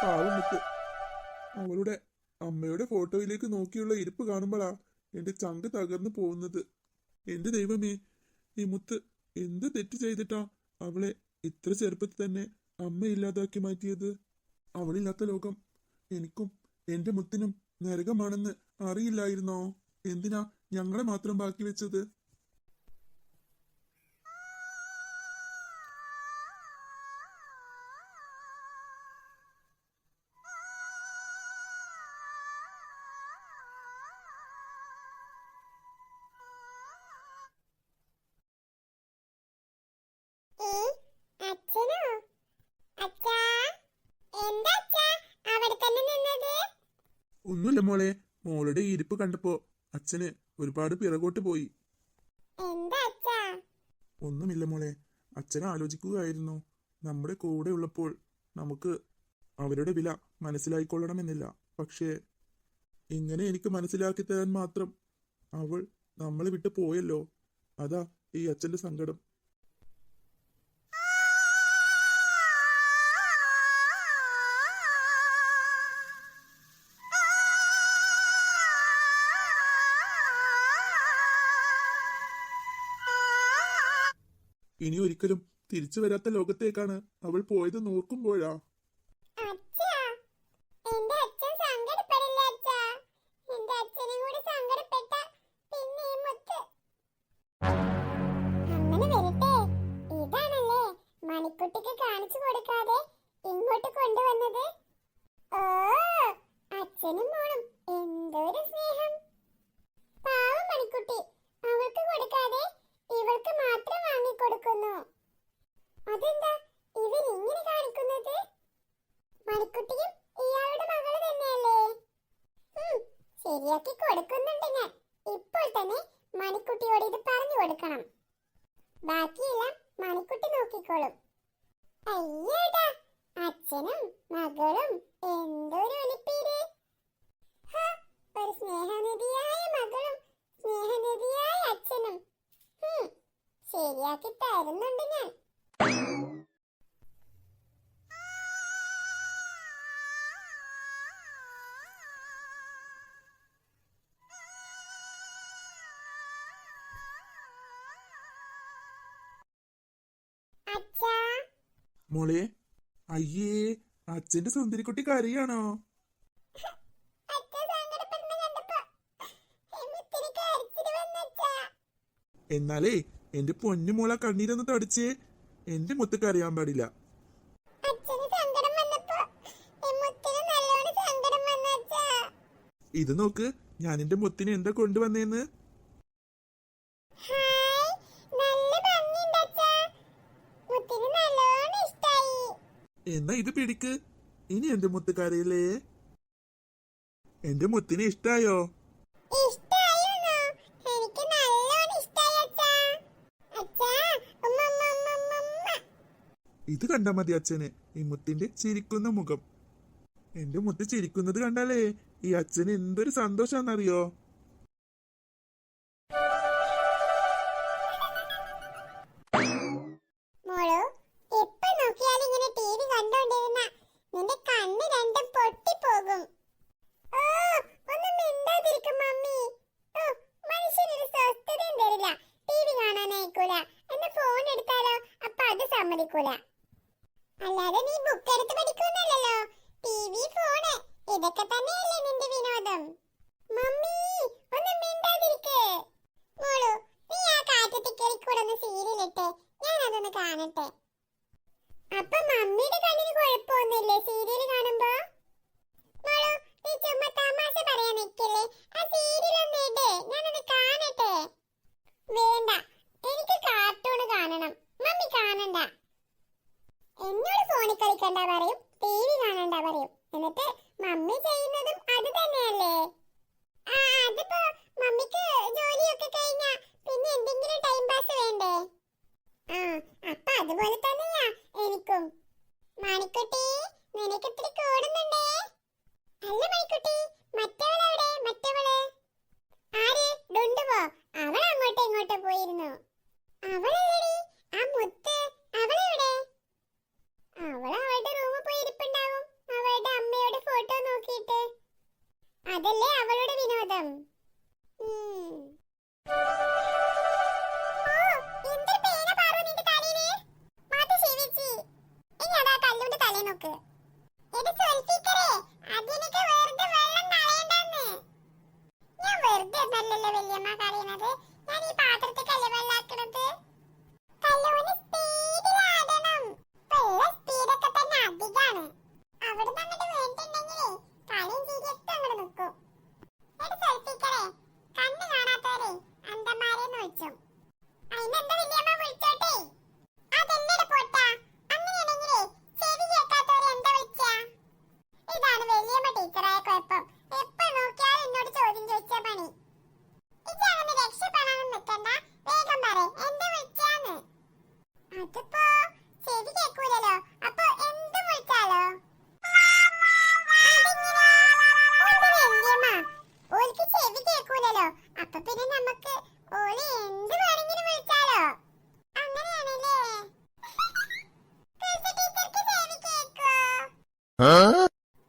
പാവം മുത്ത്. അവളുടെ അമ്മയുടെ ഫോട്ടോയിലേക്ക് നോക്കിയുള്ള ഇരിപ്പ് കാണുമ്പോഴാ എന്റെ ചങ്ക് തകർന്നു പോകുന്നത്. എന്റെ ദൈവമേ, ഈ മുത്ത് എന്ത് തെറ്റ് ചെയ്തിട്ടാ അവളെ ഇത്ര ചെറുപ്പത്തിൽ തന്നെ അമ്മ ഇല്ലാതാക്കി മാറ്റിയത്? അവളില്ലാത്ത ലോകം എനിക്കും എന്റെ മുത്തിനും നരകമാണെന്ന് അറിയില്ലായിരുന്നോ? എന്തിനാ ഞങ്ങളെ മാത്രം ബാക്കി വെച്ചത്? ഒന്നുമില്ല മോളെ, മോളുടെ ഈ ഇരിപ്പ് കണ്ടപ്പോ അച്ഛന് ഒരുപാട് പിറകോട്ട് പോയി. ഒന്നുമില്ല മോളെ, അച്ഛൻ ആലോചിക്കുകയായിരുന്നു, നമ്മുടെ കൂടെ ഉള്ളപ്പോൾ നമുക്ക് അവരുടെ വില മനസ്സിലായിക്കൊള്ളണമെന്നില്ല. പക്ഷേ ഇങ്ങനെ എനിക്ക് മനസ്സിലാക്കി തരാൻ മാത്രം അവൾ നമ്മളെ വിട്ടു പോയല്ലോ. അതാ ഈ അച്ഛന്റെ സങ്കടം. ഇനി ഒരിക്കലും തിരിച്ചു വരാത്ത ലോകത്തേക്കാണ് അവൾ പോയതെന്ന് ഓർക്കുമ്പോഴാ. മണിക്കുട്ടിക്ക് കാണിച്ചു കൊടുക്കാതെ ഇങ്ങോട്ട് കൊണ്ടുവന്നത്. ഓ, അച്ഛനും മോളും എന്തൊരു സ്നേഹം. പാവം മണിക്കുട്ടി, അവൾക്ക് കൊടുക്കാതെ ഇവൾക്ക് മാത്രം വാങ്ങിക്കൊടുക്കുന്നു. അതെന്താ ഇവർ ഇങ്ങനെ കാണിക്കുന്നത്? മണിക്കുട്ടിയും ഇയാളുടെ മകള് തന്നെയല്ലേ? ശരിയാക്കി കൊടുക്കുന്നുണ്ട് ഞാൻ. ഇപ്പോൾ തന്നെ മണിക്കുട്ടിയോട് ഇത് പറഞ്ഞു കൊടുക്കണം. ബാക്കിയെല്ലാം മണിക്കുട്ടി നോക്കിക്കോളും. അയ്യേടാ, അച്ഛനും മകളും എന്തൊരു ഒലിപ്പീര്. ഒരു സ്നേഹനിധിയായ മകളും സ്നേഹനിധിയായ അച്ഛനും. ശരിയാക്കി തരുന്നുണ്ട് ഞാൻ. മോളെ, അയ്യേ, അച്ഛന്റെ സുന്ദരിക്കുട്ടി കരയാണോ? എന്നാലേ എന്റെ പൊന്നു മോളെ കണ്ണീരൊന്ന് തടിച്ചേ. എന്റെ മുത്ത് കരയാൻ പാടില്ല. ഇത് നോക്ക്, ഞാൻ എന്റെ മുത്തിന് എന്താ കൊണ്ടുവന്നേന്ന്. എന്നാ ഇത് പിടിക്ക്. ഇനി എന്റെ മുത്ത് കരയില്ലേ? എന്റെ മുത്തിന് ഇഷ്ടായോ? ഇത് കണ്ടാ മതി അച്ഛന്, ഈ മുത്തിന്റെ ചിരിക്കുന്ന മുഖം. എന്റെ മുത്ത് ചിരിക്കുന്നത് കണ്ടാലേ ഈ അച്ഛന് എന്തൊരു സന്തോഷാന്നറിയോ? അല്ലാതെ നീ ബുക്ക് എടുത്ത് പഠിക്കുന്നല്ലോ. ടിവി, ഫോണ്, ഇതൊക്കെ തന്നെയല്ലേ നിന്റെ വിനോദം. മമ്മി, ഒന്ന് മിണ്ടാതിരിക്ക്. മോളു, നീ ആ കാറ്റത്ത് കേറിക്കൂടെ ഒന്ന് സീരിയലിട്ട് ഞാനതൊന്ന് കാണട്ടെ. അപ്പൊ മമ്മിയുടെ കണ്ണിന് കുഴപ്പമൊന്നുമില്ലേ സീരിയൽ കാണുമ്പോ? മോളു, നീ ചുമ്മാ തമാശ പറയാൻ നിൽക്കല്ലേ. ആ സീരിയൽ ഒന്ന് ഇട്, ഞാനൊന്ന് കാണട്ടെ. വേണ്ട, എനിക്ക് കാർട്ടൂൺ കാണണം. മമ്മി കാണണ്ട. എന്നോട് ഫോണിൽ കളിക്കണ്ട പറയും, ടിവി കാണണ്ട പറയും. എന്നിട്ട് മമ്മി ചെയ്യുന്നതും അത് തന്നെയല്ലേ? അതിപ്പോ മമ്മിക്ക് ജോലിയൊക്കെ കഴിഞ്ഞാ പിന്നെ എന്തെങ്കിലും ടൈം പാസ് വേണ്ടേ? അപ്പൊ അതുപോലെ തന്നെയാ എനിക്കും. മണിക്കുട്ടി, നിനക്ക് ഇത്തിരി കൂടുന്നുണ്ടേ. അല്ല മണിക്കുട്ടി, മറ്റവളെവിടെ? മറ്റവള് ആര്? ഡുണ്ടുവോ? അവൾ അങ്ങോട്ടോ ഇങ്ങോട്ടോ പോയിരുന്നു. അവളെടി ആ മുത്ത്, അവളെവിടെ? അവൾ അവളുടെ റൂമിൽ പോയി ഇരിപ്പുണ്ടാവും. അവളുടെ അതല്ലേ അവളുടെ വിനോദം. ഉം. ഓ, എന്തൊരു പേന പാറു നിന്റെ തലയില്. മതി ശിവച്ചി. ഇനി അതാ കല്ലുകൊണ്ട് തലയിൽ നോക്ക്. ഇത് സെൽഫിക്കറേ, അതിനൊക്കെ വെറുതെ വെള്ളം കളയണ്ടെന്ന്. ഞാൻ വെറുതെ ഒന്നല്ലല്ലോ വല്യമ്മ കളയുന്നത്. ഞാൻ ഈ പാത്രത്തിലല്ലേ വെള്ളാക്കണത്. കല്ലുകൊണ്ട് സ്പീഡിലാടണം. വെള്ള സ്പീഡൊക്കെ തന്നെ അധികാണ്. അവിടുന്ന് അങ്ങോട്ട് വേണ്ടിട്ടുണ്ടെങ്കിലേ കളിയും ചിരിയൊക്കെ അങ്ങോട്ട് നിൽക്കും. എടി സെൽഫിക്കറേ, കണ്ണ് കാണാത്തവരെ അന്തമാരെന്ന് വിളിച്ചു. അതിനെന്താ വല്യമ്മ വിളിച്ചോട്ടെ? അതെന്നടെ പൊട്ടാ. അങ്ങനെയാണെങ്കിലേ ചെവി കേൾക്കാത്തവരെ എന്താ വിളിച്ചാ? ഇതാണ് വല്യമ്മ ടീച്ചറായ കുഴപ്പം. എപ്പോ നോക്കിയാലും എന്നോട് ചോദ്യം ചോദിച്ചാ പണി. ഇജങ്ങനെ രക്ഷപ്പെടാനും നിൽക്കണ്ട. വേഗം പറ എന്താ വിളിച്ചാന്ന്. അതിപ്പോ ചെവി കേൾക്കൂലല്ലോ, അപ്പൊ എന്തും വിളിച്ചാലോ? ഓൾക്ക് ചെവി കേൾക്കൂലല്ലോ, അപ്പൊ പിന്നെ നമുക്ക് ഓള് എന്ത് വേണമെങ്കിലും വിളിച്ചാലോ? അങ്ങനെയാണല്ലേ? ടീച്ചർക്ക് ചെവി കേൾക്കോ?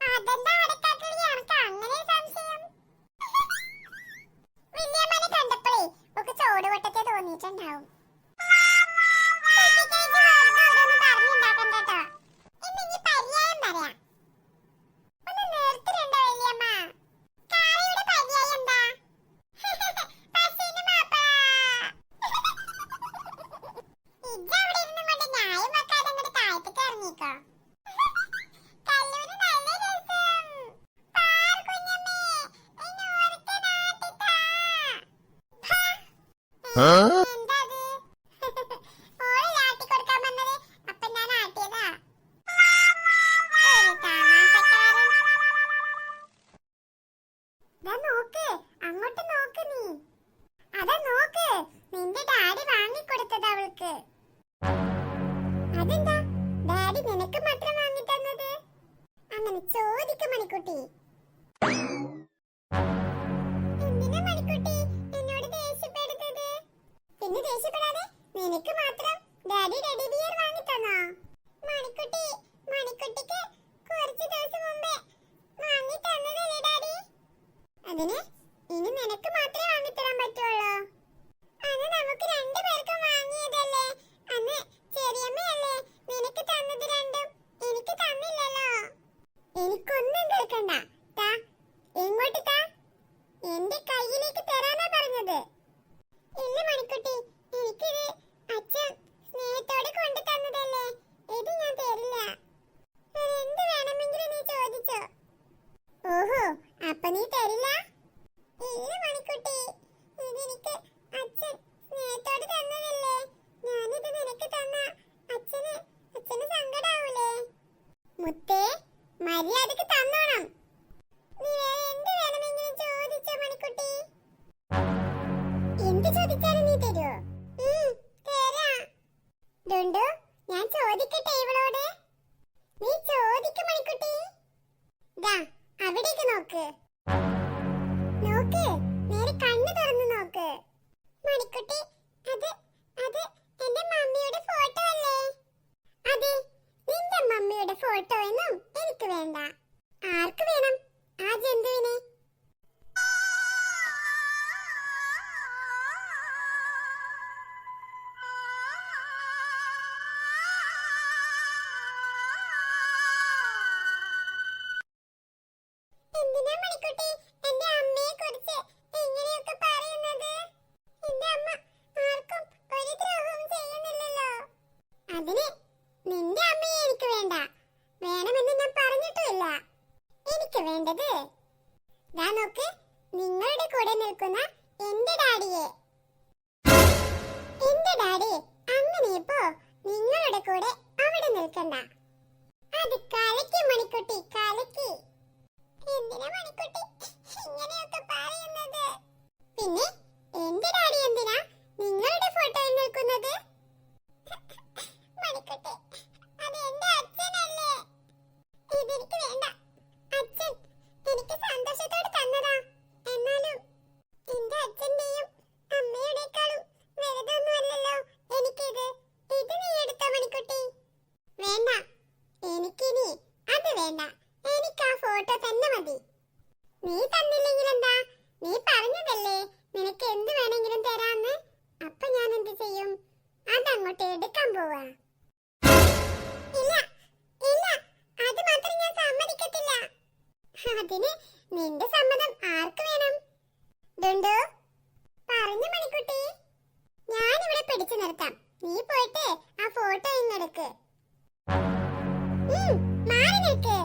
അതെന്താ അടക്കാക്കളി, അനക്ക് അങ്ങനെ സംശയം? വല്യമ്മനെ കണ്ടപ്പോഴേ ഒക്കെ ചോടുവട്ടത്തെ തോന്നിയിട്ടുണ്ടാവും. അതെന്താ ഡാഡി നിനക്ക് മാത്രം വാങ്ങി തന്നത്? അങ്ങനെ ചോദിക്ക മണിക്കുട്ടി. എന്തിനാ മണിക്കുട്ടി എന്നോട് ദേഷ്യപ്പെടുന്നത്? പിന്നെ ദേഷ്യപ്പെടാതെ നിനക്ക് മാത്രം ഡാഡി ടെഡി ബിയർ വാങ്ങി തന്നോ? മണിക്കുട്ടി, മണിക്കുട്ടിക്ക് കുറച്ച് ദിവസം മുമ്പേ വാങ്ങി തന്നതല്ലേ ഡാഡി? അതിന് ഇനി നിനക്ക് മാത്രമേ വാങ്ങി തരാൻ പറ്റുള്ളൂ. അന്ന് നമുക്ക് രണ്ടുപേർക്കും വാങ്ങിയതല്ലേ. അന്ന് ചെറിയമ്മയല്ലേ നിനക്ക് തന്നത് രണ്ടും, എനിക്ക് തന്നില്ലല്ലോ. എനിക്കൊന്നും കേൾക്കണ്ട. താ, എങ്ങോട്ട് താ? എന്റെ കയ്യിലേക്ക് തരാനാ പറഞ്ഞത്. ഇല്ല മണിക്കുട്ടി, എനിക്കിത് അച്ഛൻ സ്നേഹത്തോടെ കൊണ്ടു തന്നതല്ലേ. ഇത് ഞാൻ തരില്ല. എന്ത് വേണമെങ്കിലും നീ ചോദിച്ചോ. ഓഹോ, അപ്പൊ നീ തരില്ല? ഇല്ല മണിക്കുട്ടി, ഇതെനിക്ക് അച്ഛൻ സ്നേഹത്തോടെ തന്നതല്ലേ. ഞാനിത് നിനക്ക് തന്ന അച്ഛന് സങ്കടാവൂലേ? മുത്തേ, മര്യാദക്ക് തന്നോണം. നീ വേറെ എന്ത് വേണമെങ്കിലും ചോദിച്ചോ മണിക്കുട്ടി. എന്ത് ചോദിച്ചാലും നീ തരുമോ? തരാ. ഡുണ്ടു, ഞാൻ ചോദിക്കട്ടെ ഇവളോട്? നീ ചോദിക്ക് മണിക്കുട്ടി. ദാ അവിടേക്ക് നോക്ക്. നോക്ക്, നേരെ കണ്ണു തുറന്നു നോക്ക്. മണിക്കുട്ടി, അത് അത് എന്റെ മമ്മിയുടെ ഫോട്ടോ അല്ലേ? അതെ, നിന്റെ മമ്മിയുടെ ഫോട്ടോ ഒന്നും എനിക്ക് വേണ്ട. ആർക്ക് വേണം ആ ജന്തുവിനെ? എന്തിനാ മണിക്കുട്ടി എന്റെ അമ്മയെ കുറിച്ച് ഇങ്ങനെയൊക്കെ പറയുന്നത്? എന്റെ അമ്മ ആർക്കും ഒരു ദ്രോഹവും ചെയ്യുന്നില്ലല്ലോ. അതിന് നിന്റെ അമ്മയെ എനിക്ക് വേണ്ട. വേണമെന്ന് ഞാൻ പറഞ്ഞിട്ടുമില്ല. എനിക്ക് വേണ്ടത് ദാ നോക്ക്, നിങ്ങളുടെ കൂടെ നിൽക്കുന്ന എന്റെ ഡാഡിയെ. എന്റെ ഡാഡി അങ്ങനെ ഇപ്പോ നിങ്ങളുടെ കൂടെ അവിടെ നിൽക്കണ്ട. അത് കലക്കി മണിക്കുട്ടി, കലക്കി. എന്തിനാ മണിക്കുട്ടി ഇങ്ങനെയൊക്കെ പറയുന്നത്? പിന്നെ എന്റെ ഡാഡി എന്തിനാ നിങ്ങളുടെ ഫോട്ടോയിൽ നിൽക്കുന്നത്? മണിക്കുട്ടി, അത് എന്റെ അച്ഛനല്ലേ. ഇതെനിക്ക് വേണ്ട. അച്ഛൻ എനിക്ക് സന്തോഷത്തോടെ തന്നതാ. എന്നാലും എന്റെ അച്ഛന്റെയും അമ്മയുടെക്കാളും വലുതൊന്നുമല്ലല്ലോ എനിക്കിത്. ഇത് നീ എടുത്തോ മണിക്കുട്ടി. വേണ്ട, എനിക്കിനി അത് വേണ്ട. എനിക്ക് ആ ഫോട്ടോ തന്നെ മതി. നീ തന്നില്ലെങ്കിൽ എന്താ? നീ പറഞ്ഞതല്ലേ നിനക്ക് എന്ത് വേണമെങ്കിലും തരാന്ന്. അപ്പൊ ഞാൻ എന്ത് ചെയ്യും? അതങ്ങോട്ട് എടുക്കാൻ പോവാ. ഇല്ല ഇല്ല, അത് മാത്രം ഞാൻ സമ്മതിക്കത്തില്ല. അതിന് നിന്റെ സമ്മതം ആർക്ക് വേണം? ഡുണ്ടു, പറഞ്ഞു മണിക്കുട്ടി. ഞാനിവിടെ പിടിച്ചു നിർത്താം. നീ പോയിട്ട് ആ ഫോട്ടോ ഇങ്ങെടുക്ക്. മാറി നിൽക്ക്.